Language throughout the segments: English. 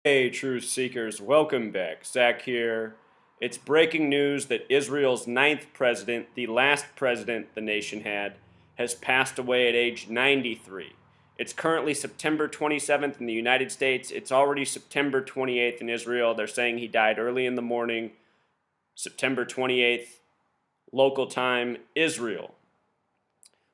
Hey, truth seekers, welcome back. Zach here. It's breaking news that Israel's ninth president, the last president the nation had, has passed away at age 93. It's currently September 27th in the United States. It's already September 28th in Israel. They're saying he died early in the morning, September 28th, local time, Israel.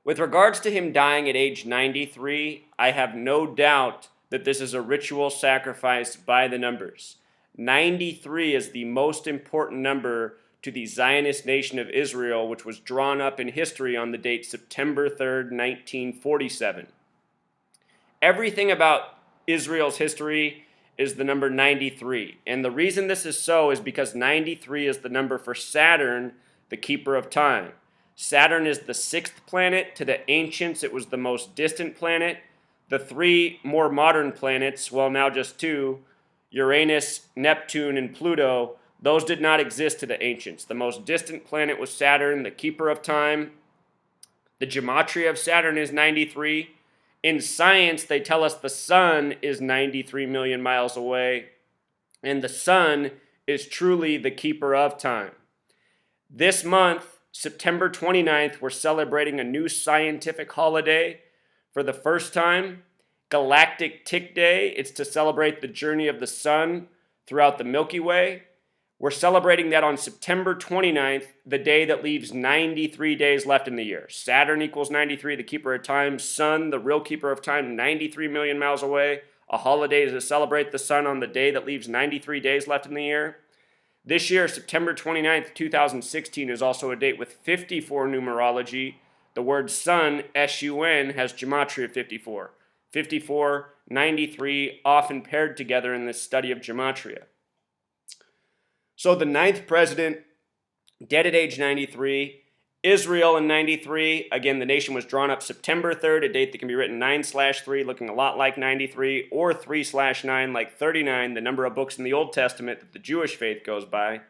With regards to him dying at age 93, I have no doubt that this is a ritual sacrifice by the numbers. 93 is the most important number to the Zionist nation of Israel, which was drawn up in history on the date September 3rd, 1947. Everything about Israel's history is the number 93. And the reason this is so is because 93 is the number for Saturn, the keeper of time. Saturn is the sixth planet. To the ancients, it was the most distant planet. The three more modern planets, well, now just two, Uranus, Neptune, and Pluto, those did not exist to the ancients. The most distant planet was Saturn, the keeper of time. The gematria of Saturn is 93. In science, they tell us the sun is 93 million miles away, and the sun is truly the keeper of time. This month, September 29th, we're celebrating a new scientific holiday for the first time, Galactic Tick Day. It's to celebrate the journey of the sun throughout the Milky Way. We're celebrating that on September 29th, the day that leaves 93 days left in the year. Saturn equals 93, the keeper of time. Sun, the real keeper of time, 93 million miles away. A holiday to celebrate the sun on the day that leaves 93 days left in the year. This year, September 29th, 2016, is also a date with 54 numerology. The word sun, S-U-N, has gematria 54. 54, 93, often paired together in this study of gematria. So the ninth president, dead at age 93. Israel in 93. Again, the nation was drawn up September 3rd, a date that can be written 9/3, looking a lot like 93, or 3/9, like 39, the number of books in the Old Testament that the Jewish faith goes by.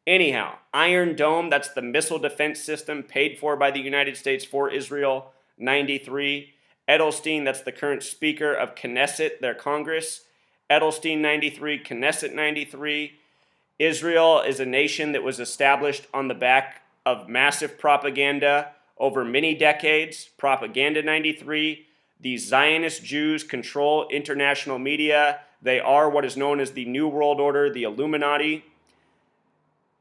Anyhow, Iron Dome, that's the missile defense system paid for by the United States for Israel, 93. Edelstein, that's the current speaker of Knesset, their Congress. Edelstein, 93. Knesset, 93. Israel is a nation that was established on the back of massive propaganda over many decades. Propaganda, 93. The Zionist Jews control international media. They are what is known as the New World Order, the Illuminati.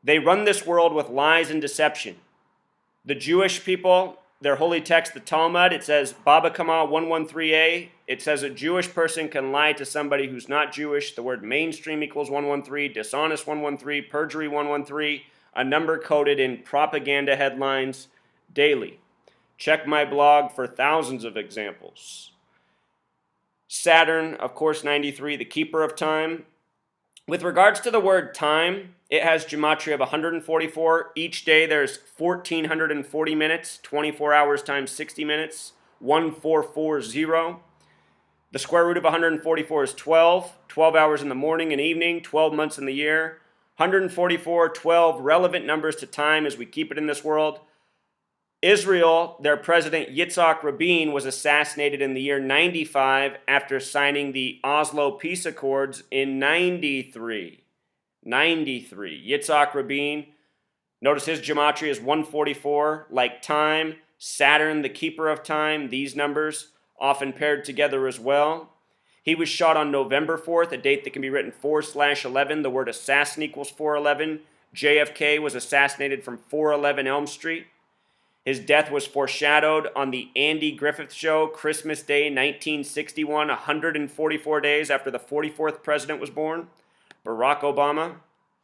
They run this world with lies and deception. The Jewish people, their holy text, the Talmud, it says, Baba Kama 113a, it says a Jewish person can lie to somebody who's not Jewish. The word mainstream equals 113, dishonest 113, perjury 113, a number coded in propaganda headlines daily. Check my blog for thousands of examples. Saturn, of course, 93, the keeper of time. With regards to the word time, it has gematria of 144. Each day there's 1,440 minutes, 24 hours times 60 minutes, 1440. The square root of 144 is 12. 12 hours in the morning and evening, 12 months in the year. 144, 12, relevant numbers to time as we keep it in this world. Israel, their president Yitzhak Rabin was assassinated in the year 95 after signing the Oslo Peace Accords in 93. 93. Yitzhak Rabin, notice his gematria is 144, like time. Saturn, the keeper of time, these numbers often paired together as well. He was shot on November 4th, a date that can be written 4/11. The word assassin equals 411. JFK was assassinated from 411 Elm Street. His death was foreshadowed on the Andy Griffith Show, Christmas Day, 1961, 144 days after the 44th president was born, Barack Obama.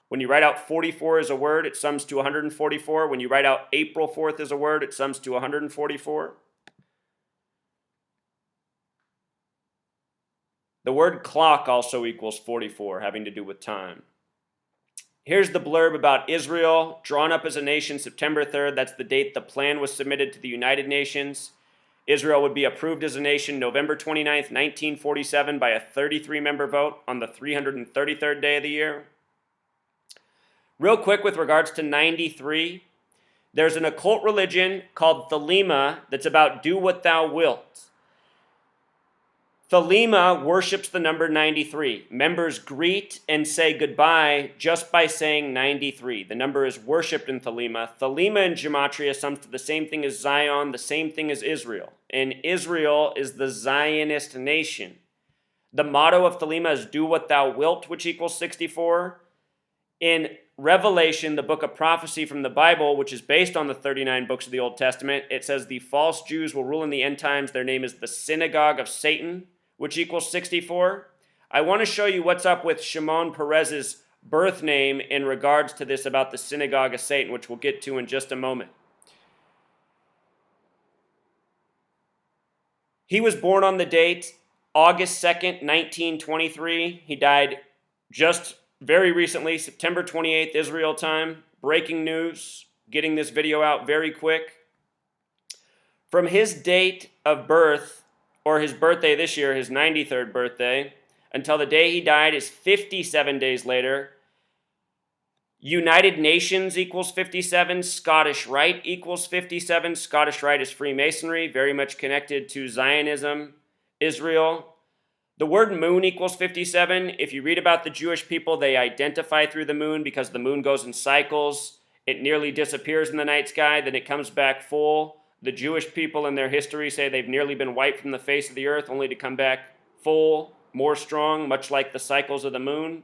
When you write out 44 as a word, it sums to 144. When you write out April 4th as a word, it sums to 144. The word clock also equals 44, having to do with time. Here's the blurb about Israel, drawn up as a nation September 3rd. That's the date the plan was submitted to the United Nations. Israel would be approved as a nation November 29th, 1947 by a 33-member vote on the 333rd day of the year. Real quick with regards to 93, there's an occult religion called Thelema that's about do what thou wilt. Thelema worships the number 93. Members greet and say goodbye just by saying 93. The number is worshipped in Thelema. Thelema in Gematria sums to the same thing as Zion, the same thing as Israel. And Israel is the Zionist nation. The motto of Thelema is do what thou wilt, which equals 64. In Revelation, the book of prophecy from the Bible, which is based on the 39 books of the Old Testament, it says the false Jews will rule in the end times. Their name is the Synagogue of Satan, which equals 64. I want to show you what's up with Shimon Peres' birth name in regards to this about the Synagogue of Satan, which we'll get to in just a moment. He was born on the date August 2nd, 1923. He died just very recently, September 28th, Israel time. Breaking news, getting this video out very quick. From his date of birth, or his birthday this year, his 93rd birthday, until the day he died is 57 days later. United Nations equals 57. Scottish Rite equals 57. Scottish Rite is Freemasonry, very much connected to Zionism, Israel. The word moon equals 57. If you read about the Jewish people, they identify through the moon because the moon goes in cycles. It nearly disappears in the night sky, then it comes back full. The Jewish people in their history say they've nearly been wiped from the face of the earth, only to come back full, more strong, much like the cycles of the moon.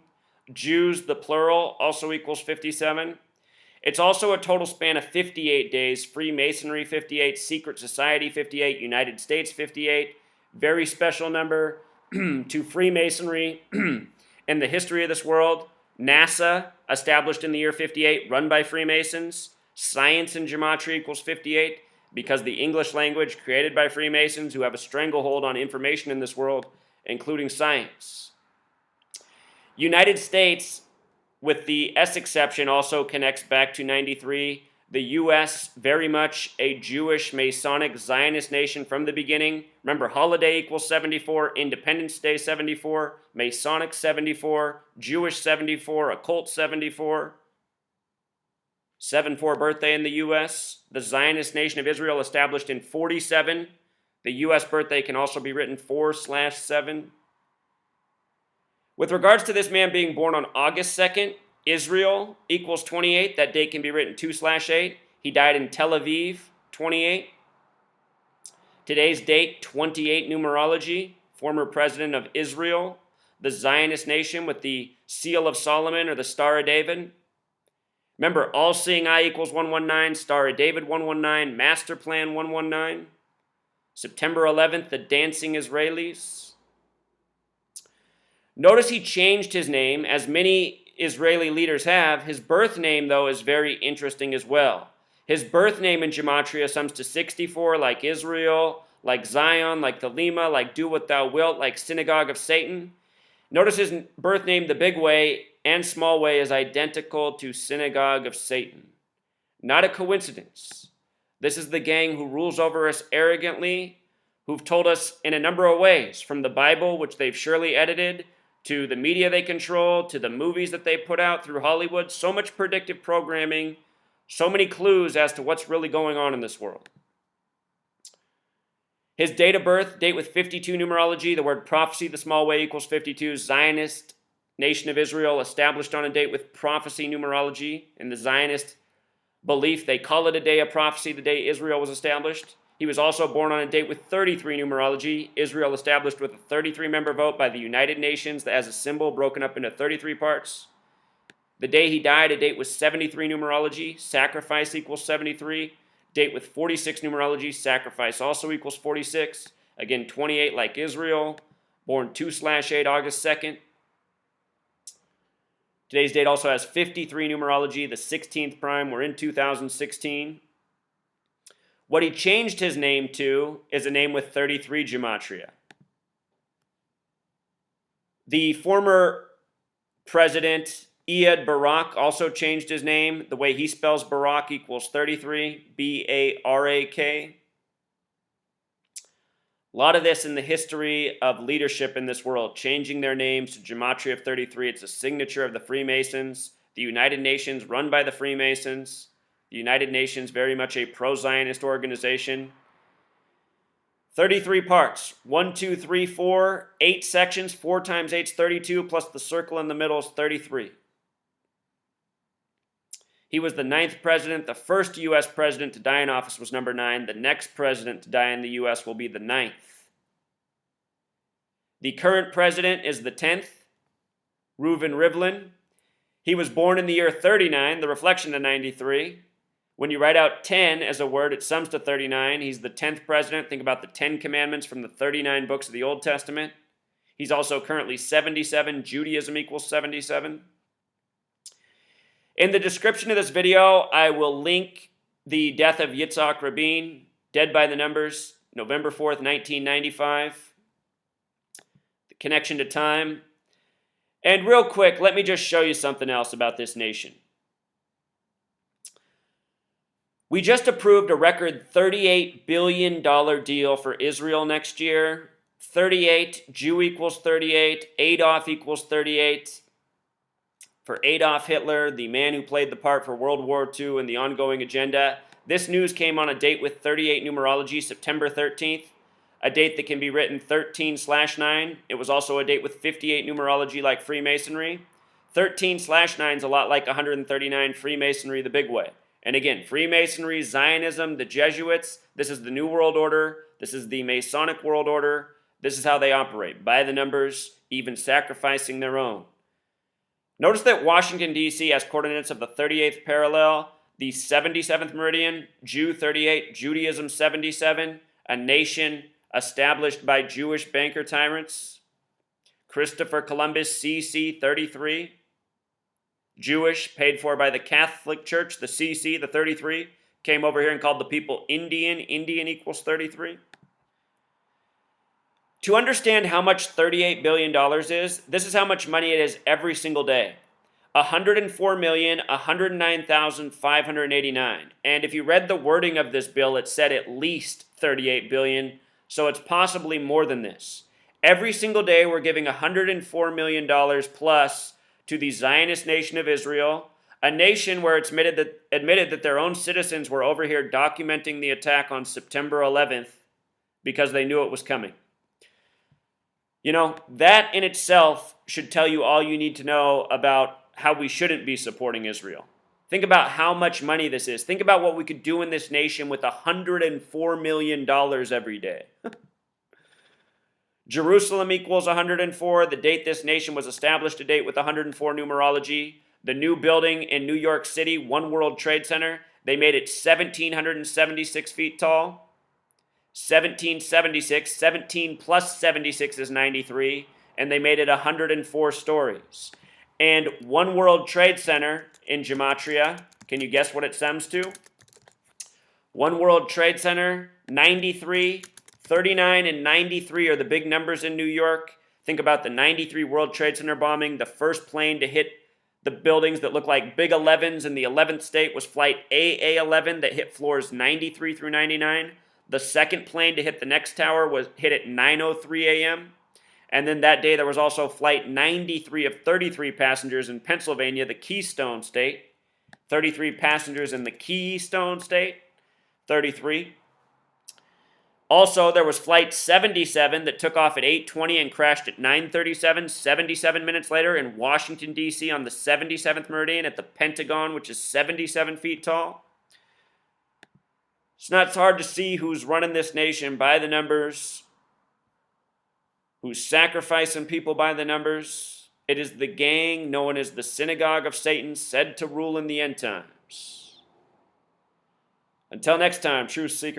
Jews, the plural, also equals 57. It's also a total span of 58 days. Freemasonry, 58. Secret Society, 58. United States, 58. Very special number to Freemasonry in the history of this world. NASA, established in the year 58, run by Freemasons. Science in Gematria equals 58. Because the English language created by Freemasons who have a stranglehold on information in this world, including science. United States, with the S exception, also connects back to 93. The U.S., very much a Jewish, Masonic, Zionist nation from the beginning. Remember, holiday equals 74, Independence Day 74, Masonic 74, Jewish 74, Occult 74. 7-4 birthday in the U.S. The Zionist nation of Israel established in 47. The U.S. birthday can also be written 4/7. With regards to this man being born on August 2nd, Israel equals 28. That date can be written 2/8. He died in Tel Aviv, 28. Today's date, 28 numerology. Former president of Israel, the Zionist nation with the Seal of Solomon or the Star of David. Remember, all-seeing eye equals 119, Star of David 119, Master Plan 119. September 11th, the Dancing Israelis. Notice he changed his name, as many Israeli leaders have. His birth name, though, is very interesting as well. His birth name in Gematria sums to 64, like Israel, like Zion, like Thelema, like Do What Thou Wilt, like Synagogue of Satan. Notice his birth name, the big way and small way, is identical to Synagogue of Satan. Not a coincidence. This is the gang who rules over us arrogantly, who've told us in a number of ways, from the Bible, which they've surely edited, to the media they control, to the movies that they put out through Hollywood. So much predictive programming, so many clues as to what's really going on in this world. His date of birth, date with 52 numerology, the word prophecy, the small way equals 52, Zionist nation of Israel, established on a date with prophecy numerology. In the Zionist belief, they call it a day of prophecy, the day Israel was established. He was also born on a date with 33 numerology, Israel established with a 33-member vote by the United Nations as a symbol broken up into 33 parts. The day he died, a date with 73 numerology, sacrifice equals 73. Date with 46 numerology, sacrifice also equals 46. Again, 28 like Israel, born 2/8 August 2nd. Today's date also has 53 numerology, the 16th prime. We're in 2016. What he changed his name to is a name with 33 gematria. The former president, Ehud Barak, also changed his name. The way he spells Barak equals 33, B-A-R-A-K. A lot of this in the history of leadership in this world, changing their names to Gematria of 33. It's a signature of the Freemasons. The United Nations, run by the Freemasons. The United Nations, very much a pro-Zionist organization. 33 parts. 1, 2, 3, 4, 8 sections. 4 times 8 is 32, plus the circle in the middle is 33. He was the 9th president. The first U.S. president to die in office was number 9. The next president to die in the U.S. will be the 9th. The current president is the 10th, Reuven Rivlin. He was born in the year 39, the reflection of 93. When you write out 10 as a word, it sums to 39. He's the 10th president. Think about the 10 commandments from the 39 books of the Old Testament. He's also currently 77. Judaism equals 77. In the description of this video, I will link the death of Yitzhak Rabin, dead by the numbers, November 4th, 1995. The connection to time. And real quick, let me just show you something else about this nation. We just approved a record $38 billion deal for Israel next year. 38, Jew equals 38, Adolf equals 38. For Adolf Hitler, the man who played the part for World War II and the ongoing agenda. This news came on a date with 38 numerology, September 13th, a date that can be written 13/9. It was also a date with 58 numerology like Freemasonry. 13/9 is a lot like 139 Freemasonry the big way. And again, Freemasonry, Zionism, the Jesuits, this is the New World Order, this is the Masonic World Order, this is how they operate, by the numbers, even sacrificing their own. Notice that Washington, D.C. has coordinates of the 38th parallel, the 77th meridian, Jew 38, Judaism 77, a nation established by Jewish banker tyrants. Christopher Columbus, CC 33. Jewish, paid for by the Catholic Church, the CC, the 33, came over here and called the people Indian. Indian equals 33. To understand how much $38 billion is, this is how much money it is every single day. 104,109,589. And if you read the wording of this bill, it said at least $38 billion, so it's possibly more than this. Every single day we're giving $104 million plus to the Zionist nation of Israel, a nation where it's admitted that their own citizens were over here documenting the attack on September 11th because they knew it was coming. You know, that in itself should tell you all you need to know about how we shouldn't be supporting Israel. Think about how much money this is. Think about what we could do in this nation with $104 million every day. Jerusalem equals 104. The date this nation was established, a date with 104 numerology. The new building in New York City, One World Trade Center, they made it 1,776 feet tall. 1776, 17 plus 76 is 93, and they made it 104 stories. And One World Trade Center in Gematria, can you guess what it sums to? One World Trade Center, 93, 39 and 93 are the big numbers in New York. Think about the 93 World Trade Center bombing. The first plane to hit the buildings that look like big 11s in the 11th state was flight AA-11 that hit floors 93 through 99. The second plane to hit the next tower was hit at 9:03 a.m. And then that day there was also flight 93 of 33 passengers in Pennsylvania, the Keystone State. 33 passengers in the Keystone State. 33. Also, there was flight 77 that took off at 8:20 and crashed at 9:37, 77 minutes later in Washington, D.C. on the 77th meridian at the Pentagon, which is 77 feet tall. It's not hard to see who's running this nation by the numbers, who's sacrificing people by the numbers. It is the gang known as the Synagogue of Satan, said to rule in the end times. Until next time, Truth Seeker.